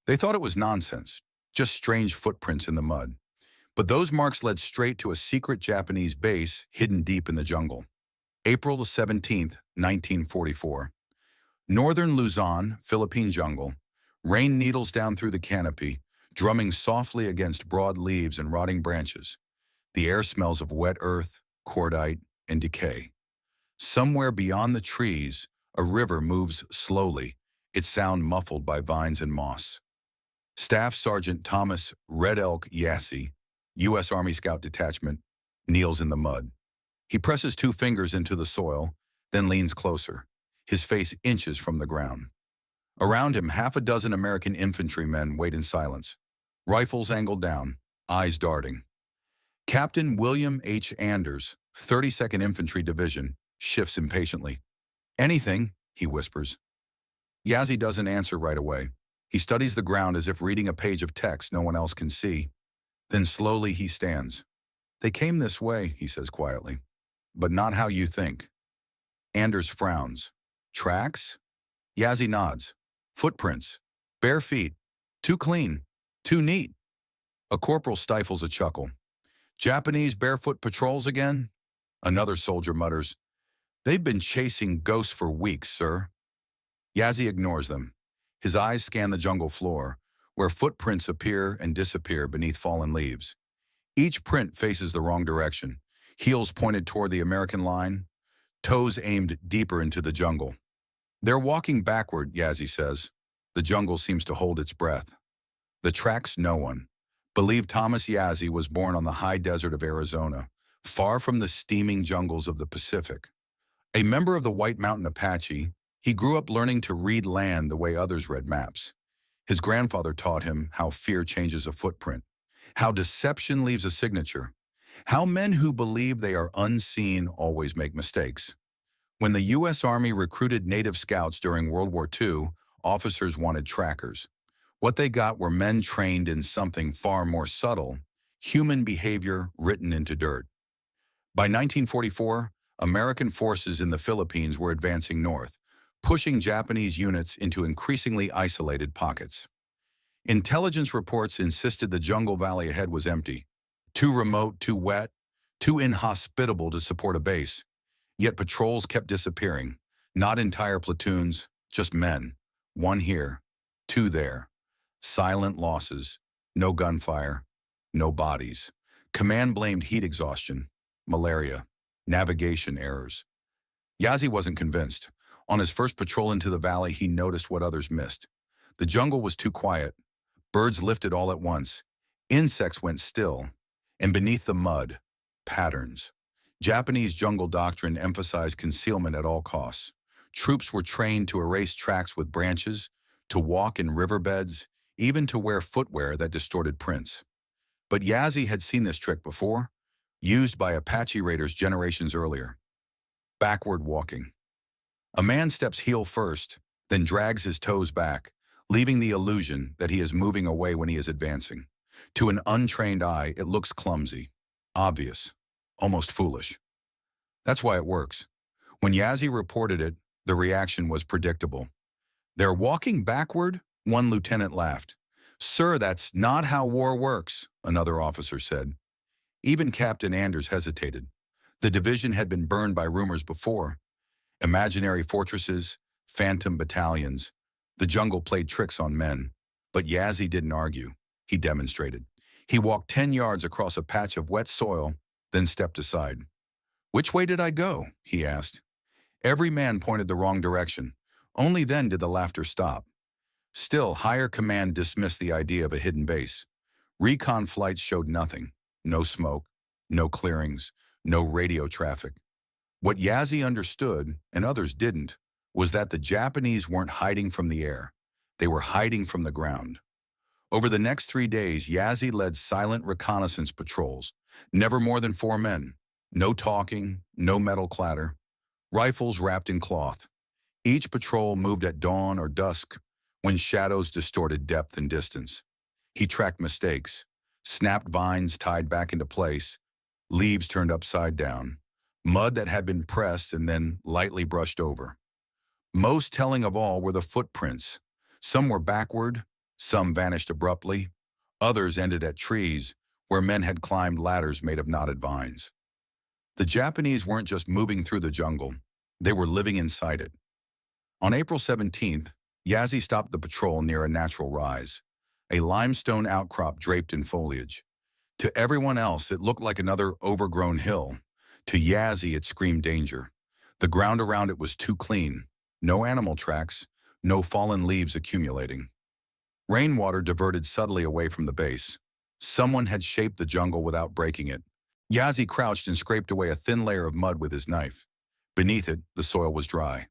They thought it was nonsense, just strange footprints in the mud. But those marks led straight to a secret Japanese base hidden deep in the jungle. April 17th, 1944. Northern Luzon, Philippine jungle. Rain needles down through the canopy, drumming softly against broad leaves and rotting branches. The air smells of wet earth, cordite, and decay. Somewhere beyond the trees, a river moves slowly, its sound muffled by vines and moss. Staff Sergeant Thomas Red Elk Yassey, U.S. Army Scout Detachment, kneels in the mud. He presses two fingers into the soil, then leans closer, his face inches from the ground. Around him, half a dozen American infantrymen wait in silence, rifles angled down, eyes darting. Captain William H. Anders, 32nd Infantry Division, shifts impatiently. "Anything," he whispers. Yassey doesn't answer right away. He studies the ground as if reading a page of text no one else can see. Then slowly he stands. "They came this way," he says quietly, "but not how you think." Anders frowns. "Tracks?" Yassey nods. "Footprints. Bare feet. Too clean. Too neat." A corporal stifles a chuckle. "Japanese barefoot patrols again?" Another soldier mutters. "They've been chasing ghosts for weeks, sir." Yassey ignores them. His eyes scan the jungle floor, where footprints appear and disappear beneath fallen leaves. Each print faces the wrong direction, heels pointed toward the American line, toes aimed deeper into the jungle. "They're walking backward," Yassey says. The jungle seems to hold its breath. The tracks no one. Believe Thomas Yassey was born on the high desert of Arizona, far from the steaming jungles of the Pacific. A member of the White Mountain Apache, he grew up learning to read land the way others read maps. His grandfather taught him how fear changes a footprint, how deception leaves a signature, how men who believe they are unseen always make mistakes. When the U.S. Army recruited Native scouts during World War II, officers wanted trackers. What they got were men trained in something far more subtle, human behavior written into dirt. By 1944, American forces in the Philippines were advancing north, pushing Japanese units into increasingly isolated pockets. Intelligence reports insisted the jungle valley ahead was empty, too remote, too wet, too inhospitable to support a base. Yet patrols kept disappearing, not entire platoons, just men, one here, two there. Silent losses, no gunfire, no bodies. Command blamed heat exhaustion, malaria, navigation errors. Yassey wasn't convinced. On his first patrol into the valley, he noticed what others missed. The jungle was too quiet. Birds lifted all at once. Insects went still. And beneath the mud, patterns. Japanese jungle doctrine emphasized concealment at all costs. Troops were trained to erase tracks with branches, to walk in riverbeds, even to wear footwear that distorted prints. But Yassey had seen this trick before, used by Apache raiders generations earlier. Backward walking. A man steps heel first, then drags his toes back, leaving the illusion that he is moving away when he is advancing. To an untrained eye, it looks clumsy, obvious, almost foolish. That's why it works. When Yassey reported it, the reaction was predictable. "They're walking backward?" One lieutenant laughed. "Sir, that's not how war works," another officer said. Even Captain Anders hesitated. The division had been burned by rumors before. Imaginary fortresses, phantom battalions. The jungle played tricks on men. But Yassey didn't argue. He demonstrated. He walked 10 yards across a patch of wet soil, then stepped aside. "Which way did I go?" he asked. Every man pointed the wrong direction. Only then did the laughter stop. Still, higher command dismissed the idea of a hidden base. Recon flights showed nothing. No smoke, no clearings, no radio traffic. What Yassey understood, and others didn't, was that the Japanese weren't hiding from the air. They were hiding from the ground. Over the next 3 days, Yassey led silent reconnaissance patrols, never more than 4 men. No talking, no metal clatter. Rifles wrapped in cloth. Each patrol moved at dawn or dusk, when shadows distorted depth and distance. He tracked mistakes, snapped vines tied back into place, leaves turned upside down, mud that had been pressed and then lightly brushed over. Most telling of all were the footprints. Some were backward, Some vanished abruptly, others ended at trees where men had climbed ladders made of knotted vines. The Japanese weren't just moving through the jungle, they were living inside it. On April 17th, Yazzie stopped the patrol near a natural rise, a limestone outcrop draped in foliage. To everyone else, it looked like another overgrown hill. To Yazzie, it screamed danger. The ground around it was too clean. No animal tracks, no fallen leaves accumulating. Rainwater diverted subtly away from the base. Someone had shaped the jungle without breaking it. Yazzie crouched and scraped away a thin layer of mud with his knife. Beneath it, the soil was dry.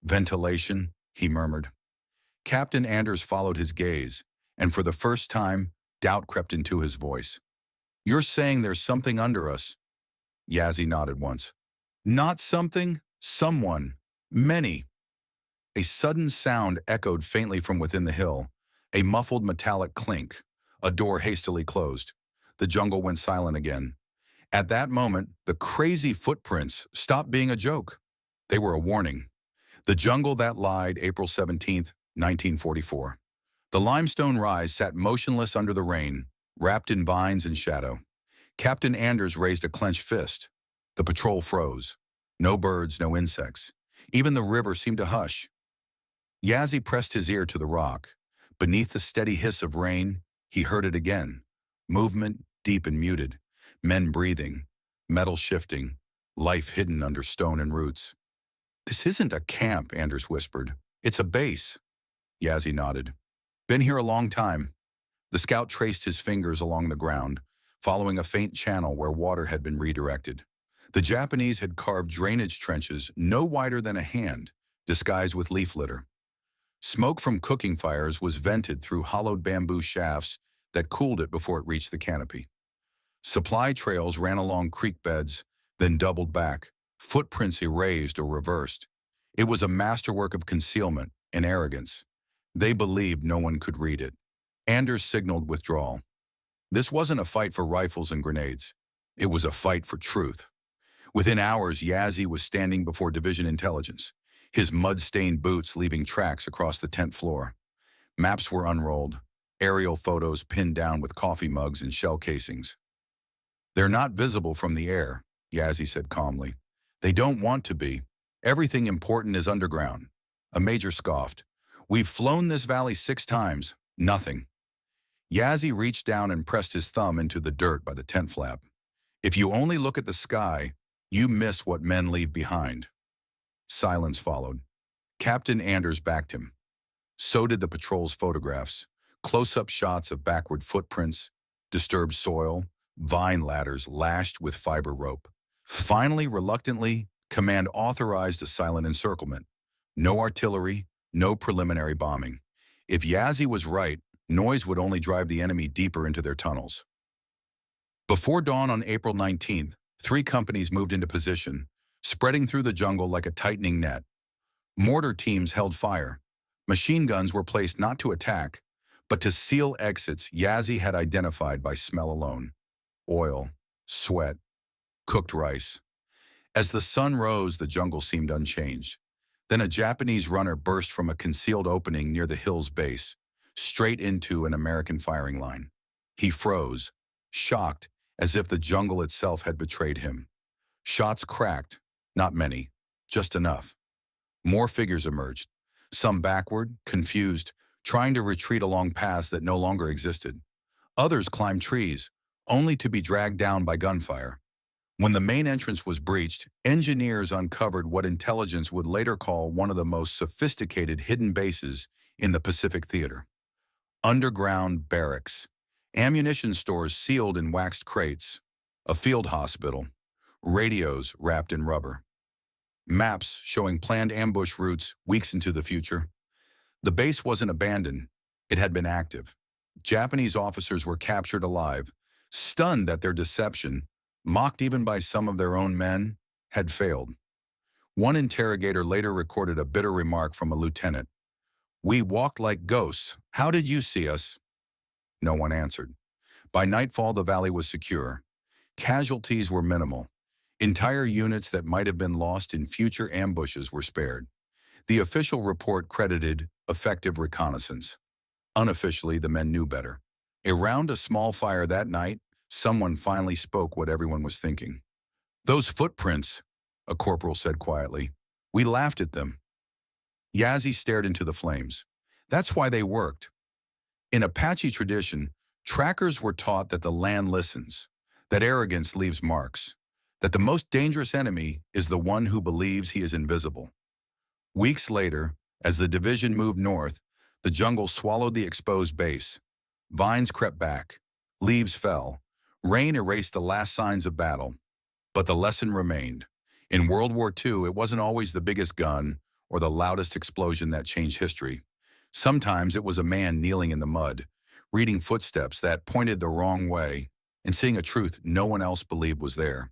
"Ventilation," he murmured. Captain Anders followed his gaze, and for the first time, doubt crept into his voice. "You're saying there's something under us?" Yazzie nodded once. "Not something, someone. Many." A sudden sound echoed faintly from within the hill, a muffled metallic clink. A door hastily closed. The jungle went silent again. At that moment, the crazy footprints stopped being a joke. They were a warning. The jungle that lied, April 17th, 1944. The limestone rise sat motionless under the rain, wrapped in vines and shadow. Captain Anders raised a clenched fist. The patrol froze. No birds, no insects. Even the river seemed to hush. Yazzie pressed his ear to the rock. Beneath the steady hiss of rain, he heard it again. Movement, deep and muted. Men breathing. Metal shifting. Life hidden under stone and roots. "This isn't a camp," Anders whispered. "It's a base." Yazzie nodded. "Been here a long time." The scout traced his fingers along the ground, following a faint channel where water had been redirected. The Japanese had carved drainage trenches no wider than a hand, disguised with leaf litter. Smoke from cooking fires was vented through hollowed bamboo shafts that cooled it before it reached the canopy. Supply trails ran along creek beds, then doubled back, footprints erased or reversed. It was a masterwork of concealment and arrogance. They believed no one could read it. Anders signaled withdrawal. This wasn't a fight for rifles and grenades. It was a fight for truth. Within hours, Yazzie was standing before Division Intelligence, his mud-stained boots leaving tracks across the tent floor. Maps were unrolled, aerial photos pinned down with coffee mugs and shell casings. "They're not visible from the air," Yazzie said calmly. "They don't want to be. Everything important is underground." A major scoffed. "We've flown this valley 6 times. Nothing." Yazzie reached down and pressed his thumb into the dirt by the tent flap. "If you only look at the sky, you miss what men leave behind." Silence followed. Captain Anders backed him. So did the patrol's photographs. Close-up shots of backward footprints, disturbed soil, vine ladders lashed with fiber rope. Finally, reluctantly, command authorized a silent encirclement. No artillery, no preliminary bombing. If Yazzie was right, noise would only drive the enemy deeper into their tunnels. Before dawn on April 19th, 3 companies moved into position, spreading through the jungle like a tightening net. Mortar teams held fire. Machine guns were placed not to attack, but to seal exits Yazzie had identified by smell alone. Oil, sweat, cooked rice. As the sun rose, the jungle seemed unchanged. Then a Japanese runner burst from a concealed opening near the hill's base, straight into an American firing line. He froze, shocked, as if the jungle itself had betrayed him. Shots cracked, not many, just enough. More figures emerged, some backward, confused, trying to retreat along paths that no longer existed. Others climbed trees, only to be dragged down by gunfire. When the main entrance was breached, engineers uncovered what intelligence would later call one of the most sophisticated hidden bases in the Pacific Theater. Underground barracks, ammunition stores sealed in waxed crates, a field hospital, radios wrapped in rubber. Maps showing planned ambush routes weeks into the future. The base wasn't abandoned, it had been active. Japanese officers were captured alive, stunned that their deception, mocked even by some of their own men, had failed. One interrogator later recorded a bitter remark from a lieutenant. "We walked like ghosts. How did you see us?" No one answered. By nightfall, the valley was secure. Casualties were minimal. Entire units that might have been lost in future ambushes were spared. The official report credited effective reconnaissance. Unofficially, the men knew better. Around a small fire that night, someone finally spoke what everyone was thinking. "Those footprints," a corporal said quietly. "We laughed at them." Yazzie stared into the flames. "That's why they worked." In Apache tradition, trackers were taught that the land listens, that arrogance leaves marks, that the most dangerous enemy is the one who believes he is invisible. Weeks later, as the division moved north, the jungle swallowed the exposed base. Vines crept back, leaves fell, rain erased the last signs of battle. But the lesson remained. In World War II, it wasn't always the biggest gun or the loudest explosion that changed history. Sometimes it was a man kneeling in the mud, reading footsteps that pointed the wrong way, and seeing a truth no one else believed was there.